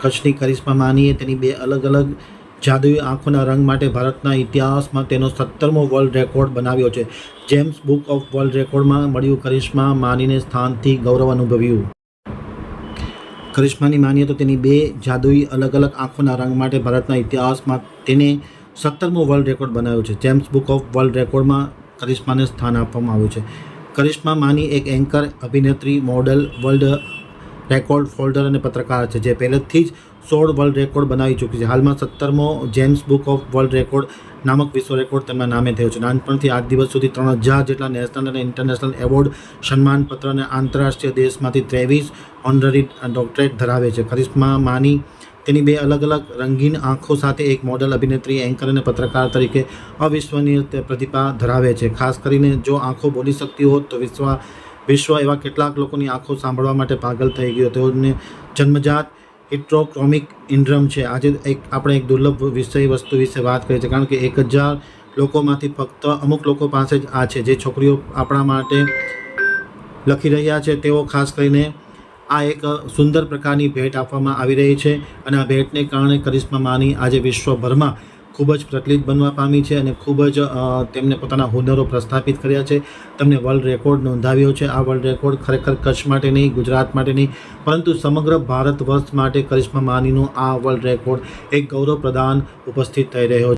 કચ્છની કરિશ્મા માનીએ તેની 2 અલગ અલગ જાદુઈ આંખોના રંગ માટે ભારતના ઇતિહાસમાં તેનો 17મો વર્લ્ડ રેકોર્ડ બનાવ્યો છે। જેમ્સ બુક ઓફ વર્લ્ડ રેકોર્ડમાં મળ્યું કરિશ્મા માનીને સ્થાનથી ગૌરવ અનુભવ્યું। કરિશ્માની માનીએ તો તેની 2 જાદુઈ અલગ અલગ આંખોના રંગ માટે ભારતના ઇતિહાસમાં તેને 17મો વર્લ્ડ રેકોર્ડ બનાવ્યો છે। જેમ્સ બુક ઓફ વર્લ્ડ રેકોર્ડમાં કરિશ્માને સ્થાન આપવામાં આવ્યું છે। કરિશ્મા માની એક એન્કર, અભિનેત્રી, મોડલ, વર્લ્ડ રેકોર્ડ હોલ્ડર અને પત્રકાર છે, જે પહેલેથી જ 16 વર્લ્ડ રેકોર્ડ બનાવી ચૂકી છે। હાલમાં 17મો James book of world record નામક વિશ્વ રેકોર્ડ તેમના નામે થયો છે। નાનપણથી આજ દિવસ સુધી 3000 જેટલા નેશનલ અને ઇન્ટરનેશનલ એવોર્ડ, સન્માનપત્ર અને આંતરરાષ્ટ્રીય દેશમાંથી 23 ઓનરરી ડોક્ટરેટ ધરાવે છે। કરિશ્મા માની તેની 2 અલગ અલગ રંગીન આંખો સાથે એક મોડલ, અભિનેત્રી, એન્કર અને પત્રકાર તરીકે અવિશ્વનીય પ્રતિભા ધરાવે છે। ખાસ કરીને જો આંખો બોલી શકતી હોત તો વિશ્વ એવા કેટલાક લોકોની આંખો સાંભળવા માટે પાગલ થઈ ગયો। તેઓને જન્મજાત હિટ્રોક્રોમિક ઇન્ડ્રમ છે। આજે આપણે એક દુર્લભ વસ્તુ વિશે વાત કરીએ છીએ, કારણ કે 1000 લોકોમાંથી ફક્ત અમુક લોકો પાસે જ આ છે। જે છોકરીઓ આપણા માટે લખી રહ્યા છે તેઓ ખાસ કરીને આ એક સુંદર પ્રકારની ભેટ આપવામાં આવી રહી છે, અને આ ભેટને કારણે કરિશ્મા માની આજે વિશ્વભરમાં ખૂબ જ પ્રચલિત બનવા પામી છે અને ખૂબ જ તેમને પોતાના હુનરો પ્રસ્થાપિત કર્યા છે। તેમને વર્લ્ડ રેકોર્ડ નોંધાવ્યો છે। આ વર્લ્ડ રેકોર્ડ ખરેખર કચ્છ માટે નહીં, ગુજરાત માટે નહીં, પરંતુ સમગ્ર ભારત વર્ષ માટે કરિશ્મા માનીનો આ વર્લ્ડ રેકોર્ડ એક ગૌરવ પ્રદાન ઉપસ્થિત થઈ રહ્યો છે।